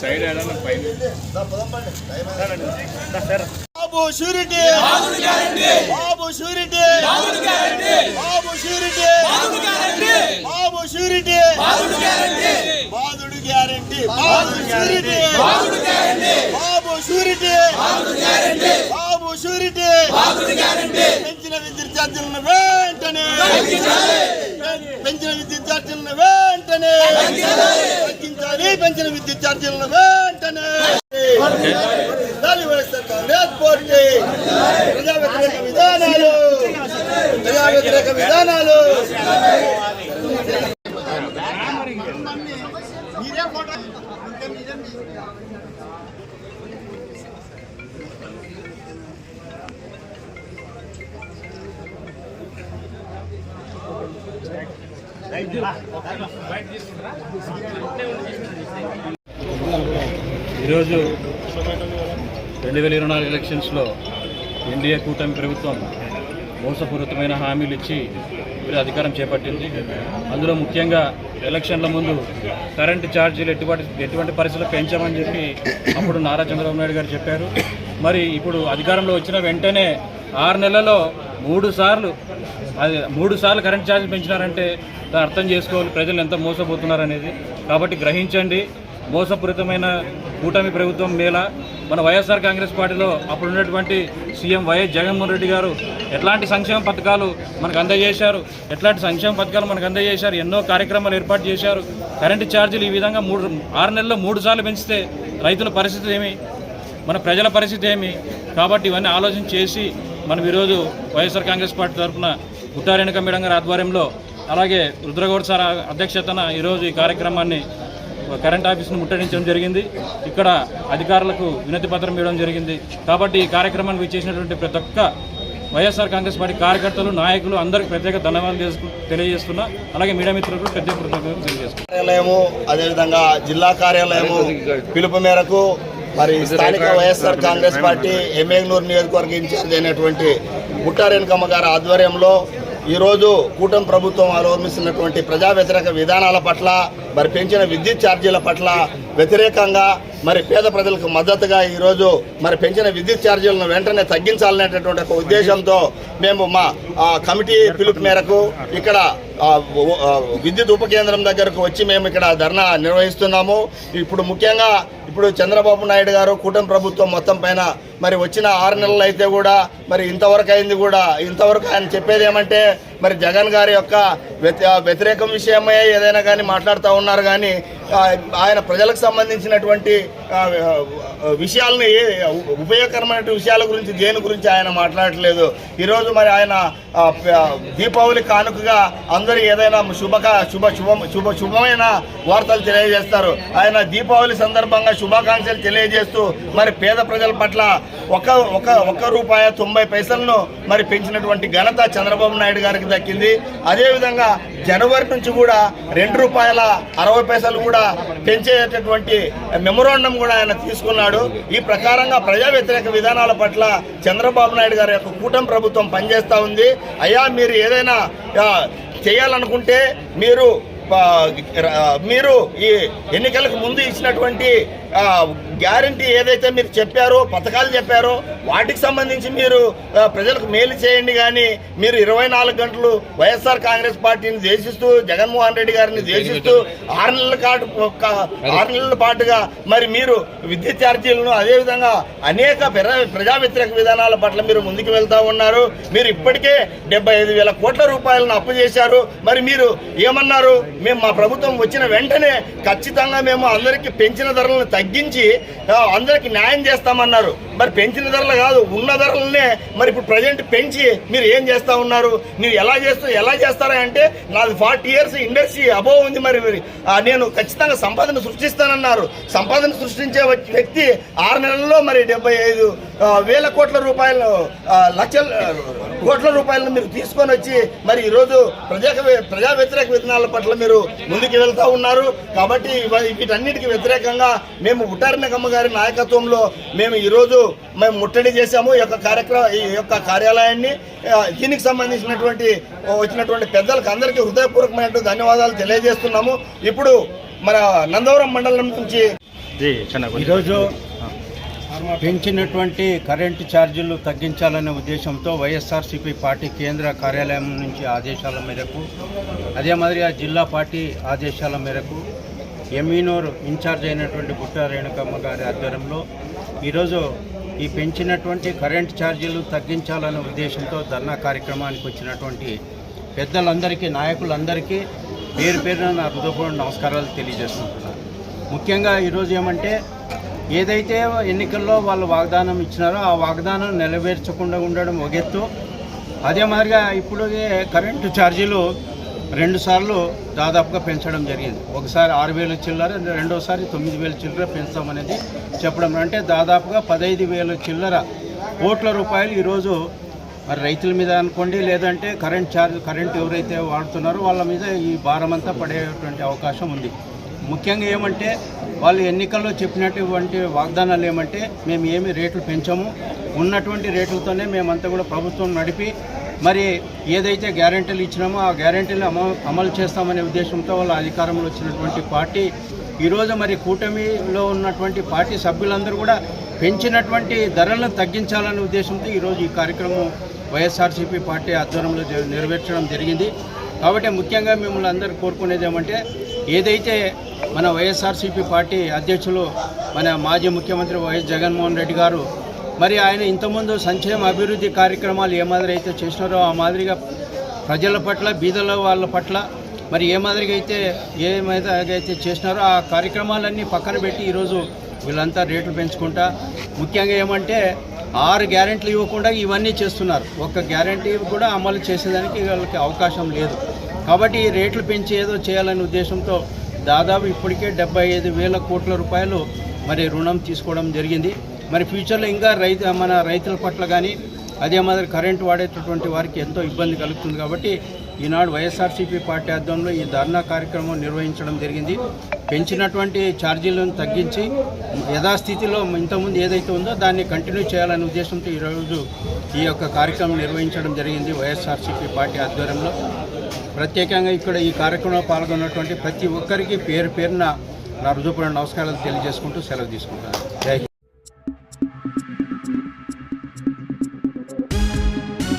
Side బాబు surety బాబు surety బాబు surety బాబు surety బాదుడు guarantee బాబు surety బాబు surety బాబు surety పెంచిన విద్యుత్ ఛార్జీలను వెంటనే పెంచిన విద్యుత్ ఛార్జీలను వెంటనే తగ్గించాలి పెంచిన విద్యుత్ ఛార్జీలను వెంటనే వైఎస్ఆర్ కాంగ్రెస్ పార్టీ ప్రజా వ్యతిరేక విధానాలు ఈరోజు 2024 ఎలక్షన్స్లో ఎన్డీఏ కూటమి ప్రభుత్వం మోసపూరితమైన హామీలు ఇచ్చి వీరు అధికారం చేపట్టింది. అందులో ముఖ్యంగా ఎలక్షన్ల ముందు కరెంటు ఛార్జీలు ఎటువంటి పరిస్థితుల్లో పెంచామని చెప్పి అప్పుడు నారా చంద్రబాబు నాయుడు గారు చెప్పారు. మరి ఇప్పుడు అధికారంలో వచ్చిన వెంటనే 6 నెలల్లో 3 సార్లు కరెంట్ ఛార్జీలు పెంచినారంటే అర్థం చేసుకోవాలి ప్రజలు ఎంత మోసపోతున్నారు అనేది. కాబట్టి గ్రహించండి, మోసపూరితమైన కూటమి ప్రభుత్వం మేళ మన వైఎస్ఆర్ కాంగ్రెస్ పార్టీలో అప్పుడున్నటువంటి సీఎం వైఎస్ జగన్మోహన్ రెడ్డి గారు ఎట్లాంటి సంక్షేమ పథకాలు మనకు అందజేశారు, ఎన్నో కార్యక్రమాలు ఏర్పాటు చేశారు. కరెంటు ఛార్జీలు ఈ విధంగా 6 నెలల్లో 3 సార్లు పెంచితే రైతుల పరిస్థితి ఏమి, మన ప్రజల పరిస్థితి ఏమి? కాబట్టి ఇవన్నీ ఆలోచన చేసి మనం ఈరోజు వైఎస్ఆర్ కాంగ్రెస్ పార్టీ తరఫున గుట్టా రేణుకా మేడం గారి ఆధ్వర్యంలో అలాగే రుద్రగౌడ్ సార్ అధ్యక్షతన ఈరోజు ఈ కార్యక్రమాన్ని కరెంట్ ఆఫీస్ను ముట్టడించడం జరిగింది. ఇక్కడ అధికారులకు వినతి పత్రం ఇవ్వడం జరిగింది. కాబట్టి ఈ కార్యక్రమానికి విచ్చేసినటువంటి ప్రతి ఒక్క వైఎస్ఆర్ కాంగ్రెస్ పార్టీ కార్యకర్తలు, నాయకులు అందరికీ ప్రత్యేక ధన్యవాదాలు తెలియజేస్తున్నా. అలాగే మీడియా మిత్రులకు ప్రత్యేక కృతజ్ఞతలు తెలియజేస్తున్నా. కార్యాలయము అదేవిధంగా జిల్లా కార్యాలయము పిలుపు మేరకు మరి స్థానిక వైఎస్ఆర్ కాంగ్రెస్ పార్టీ ఎమ్మెగ్నూరు నియోజకవర్గ ఇన్ఛార్జ్ అయినటువంటి గుట్టా రేణుకమ్మ గారి ఆధ్వర్యంలో ఈరోజు కూటమి ప్రభుత్వం అవలంబిస్తున్నటువంటి ప్రజా వ్యతిరేక విధానాల పట్ల, మరి పెంచిన విద్యుత్ ఛార్జీల పట్ల వ్యతిరేకంగా, మరి పేద ప్రజలకు మద్దతుగా ఈరోజు మరి పెంచిన విద్యుత్ ఛార్జీలను వెంటనే తగ్గించాలనేటటువంటి ఒక ఉద్దేశంతో మేము మా కమిటీ పిలుపు మేరకు ఇక్కడ విద్యుత్ ఉప కేంద్రం దగ్గరకు వచ్చి మేము ఇక్కడ ధర్నా నిర్వహిస్తున్నాము. ఇప్పుడు ముఖ్యంగా చంద్రబాబు నాయుడు గారు కూటమి ప్రభుత్వం మొత్తం పైన మరి వచ్చిన 6 నెలలు అయితే కూడా మరి ఇంతవరకు ఆయన చెప్పేది ఏమంటే మరి జగన్ గారి యొక్క వ్యతిరేకం విషయమే ఏదైనా కానీ మాట్లాడుతూ ఉన్నారు. కానీ ఆయన ప్రజలకు సంబంధించినటువంటి విషయాలని, ఉపయోగకరమైన విషయాల గురించి దేని గురించి ఆయన మాట్లాడట్లేదు. ఈరోజు మరి ఆయన దీపావళి కానుకగా అందరూ ఏదైనా శుభమైన వార్తలు తెలియజేస్తారు. ఆయన దీపావళి సందర్భంగా శుభాకాంక్షలు తెలియజేస్తూ మరి పేద ప్రజల పట్ల ₹1.90 మరి పెంచినటువంటి ఘనత చంద్రబాబు నాయుడు గారికి దక్కింది. అదేవిధంగా జనవరి నుంచి కూడా ₹2.60 కూడా పెంచేటటువంటి మెమోరాండం కూడా ఆయన తీసుకున్నాడు. ఈ ప్రకారంగా ప్రజా వ్యతిరేక విధానాల పట్ల చంద్రబాబు నాయుడు గారి యొక్క కూటమి ప్రభుత్వం పనిచేస్తూ ఉంది. అయ్యా, మీరు ఏదైనా చేయాలనుకుంటే మీరు ఈ ఎన్నికలకు ముందు ఇచ్చినటువంటి గ్యారంటీ ఏదైతే మీరు చెప్పారో, పథకాలు చెప్పారో వాటికి సంబంధించి మీరు ప్రజలకు మేలు చేయండి. కానీ మీరు 24 గంటలు వైఎస్ఆర్ కాంగ్రెస్ పార్టీని ద్వేషిస్తూ, జగన్మోహన్ రెడ్డి గారిని ద్వేషిస్తూ 6 నెలల పాటుగా మరి మీరు విద్యుత్ ఛార్జీలను అదేవిధంగా అనేక ప్రజా వ్యతిరేక విధానాల పట్ల మీరు ముందుకు వెళ్తూ ఉన్నారు. మీరు ఇప్పటికే 75,000 కోట్ల రూపాయలను అప్పు చేశారు. మరి మీరు ఏమన్నారు? మేము మా ప్రభుత్వం వచ్చిన వెంటనే ఖచ్చితంగా మేము అందరికీ పెంచిన ధరలను తగ్గించి అందరికి న్యాయం చేస్తామన్నారు. మరి పెంచిన ధరలు కాదు, ఉన్న ధరలనే మరి ఇప్పుడు ప్రజెంట్ పెంచి మీరు ఏం చేస్తా ఉన్నారు? మీరు ఎలా చేస్తారా అంటే, నాది 40 years ఇండస్ట్రీ అబోవ్ ఉంది. మరి నేను ఖచ్చితంగా సంపదను సృష్టిస్తానన్నారు. సంపదను సృష్టించే వ్యక్తి 6 నెలల్లో మరి 75,000 కోట్ల రూపాయలను మీరు తీసుకొని వచ్చి మరి ఈరోజు ప్రజా వ్యతిరేక విధానాల పట్ల మీరు ముందుకు వెళ్తూ ఉన్నారు. కాబట్టి వీటన్నిటికీ వ్యతిరేకంగా మేము గుట్టా రేణుకమ్మ గారి నాయకత్వంలో మేము ఈరోజు మేము ముట్టడి చేశాము. ఈ యొక్క కార్యాలయాన్ని దీనికి సంబంధించినటువంటి వచ్చినటువంటి పెద్దలకు అందరికీ హృదయపూర్వకమైనటువంటి ధన్యవాదాలు తెలియజేస్తున్నాము. ఇప్పుడు మన నందవరం మండలం నుంచి ఈరోజు పెంచినటువంటి కరెంటు ఛార్జీలు తగ్గించాలనే ఉద్దేశంతో వైఎస్ఆర్సీపీ పార్టీ కేంద్ర కార్యాలయం నుంచి ఆదేశాల మేరకు, అదే మాదిరిగా జిల్లా పార్టీ ఆదేశాల మేరకు ఎమ్మిగనూరు ఇన్ఛార్జ్ అయినటువంటి బుట్ట రేణుకమ్మ గారి ఆధ్వర్యంలో ఈరోజు ఈ పెంచినటువంటి కరెంటు ఛార్జీలు తగ్గించాలనే ఉద్దేశంతో ధర్నా కార్యక్రమానికి వచ్చినటువంటి పెద్దలందరికీ, నాయకులందరికీ పేరు పేరున నా హృదయపూర్వక నమస్కారాలు తెలియజేస్తున్నాను. ముఖ్యంగా ఈరోజు ఏమంటే, ఏదైతే ఎన్నికల్లో వాళ్ళు వాగ్దానం ఇచ్చినారో ఆ వాగ్దానం నెరవేర్చకుండా ఉండడం ఒక ఎత్తు, అదే మాదిరిగా ఇప్పుడు కరెంటు ఛార్జీలు 2 సార్లు దాదాపుగా పెంచడం జరిగింది. ఒకసారి 6,000 చిల్లర, రెండోసారి 9,000 చిల్లర పెంచుతామనేది చెప్పడం, అంటే దాదాపుగా 15,000 చిల్లర కోట్ల రూపాయలు ఈరోజు మరి రైతుల మీద అనుకోండి, లేదంటే కరెంట్ ఎవరైతే వాడుతున్నారో వాళ్ళ మీద ఈ భారం అంతా పడేటువంటి అవకాశం ఉంది. ముఖ్యంగా ఏమంటే, వాళ్ళు ఎన్నికల్లో చెప్పినటువంటి వాగ్దానాలు ఏమంటే, మేము ఏమి రేట్లు పెంచాము, ఉన్నటువంటి రేట్లతోనే మేమంతా కూడా ప్రభుత్వం నడిపి మరి ఏదైతే గ్యారెంటీలు ఇచ్చినామో ఆ గ్యారెంటీలు అమలు చేస్తామనే ఉద్దేశంతో వాళ్ళ అధికారంలో వచ్చినటువంటి పార్టీ ఈరోజు మరి కూటమిలో ఉన్నటువంటి పార్టీ సభ్యులందరూ కూడా పెంచినటువంటి ధరలను తగ్గించాలనే ఉద్దేశంతో ఈరోజు ఈ కార్యక్రమం వైఎస్ఆర్సీపీ పార్టీ ఆధ్వర్యంలో నెరవేర్చడం జరిగింది. కాబట్టి ముఖ్యంగా మిమ్మల్ని అందరూ కోరుకునేది ఏమంటే, ఏదైతే మన వైఎస్ఆర్సీపీ పార్టీ అధ్యక్షులు మన మాజీ ముఖ్యమంత్రి వైఎస్ జగన్మోహన్ రెడ్డి గారు మరి ఆయన ఇంతకుముందు సంక్షేమ అభివృద్ధి కార్యక్రమాలు ఏ మాదిరి అయితే చేసినారో ఆ మాదిరిగా ప్రజల పట్ల, బీదల వాళ్ళ పట్ల మరి ఏ మాదిరిగా అయితే చేసినారో ఆ కార్యక్రమాలన్నీ పక్కన పెట్టి ఈరోజు వీళ్ళంతా రేట్లు పెంచుకుంటా, ముఖ్యంగా ఏమంటే 6 గ్యారెంటీలు ఇవ్వకుండా ఇవన్నీ చేస్తున్నారు. ఒక్క గ్యారెంటీ కూడా అమలు చేసేదానికి వాళ్ళకి అవకాశం లేదు. కాబట్టి ఈ రేట్లు పెంచి ఏదో చేయాలనే ఉద్దేశంతో దాదాపు ఇప్పటికే 75,000 కోట్ల రూపాయలు మరి రుణం తీసుకోవడం జరిగింది. మరి ఫ్యూచర్లో ఇంకా మన రైతుల పట్ల కానీ అదే మాదిరి కరెంటు వాడేటటువంటి వారికి ఎంతో ఇబ్బంది కలుగుతుంది. కాబట్టి ఈనాడు వైఎస్ఆర్సీపీ పార్టీ ఆధ్వర్యంలో ఈ ధర్నా కార్యక్రమం నిర్వహించడం జరిగింది. పెంచినటువంటి ఛార్జీలను తగ్గించి యథాస్థితిలో ఇంతకుముందు ఏదైతే ఉందో దాన్ని కంటిన్యూ చేయాలనే ఉద్దేశంతో ఈరోజు ఈ యొక్క కార్యక్రమం నిర్వహించడం జరిగింది వైఎస్ఆర్సీపీ పార్టీ ఆధ్వర్యంలో. ప్రత్యేకంగా ఇక్కడ ఈ కార్యక్రమంలో పాల్గొన్నటువంటి ప్రతి ఒక్కరికి పేరు పేరున నా హృదయపూర్వక నమస్కారాలు తెలియజేసుకుంటూ సెలవు తీసుకుంటాను. జై హింద్.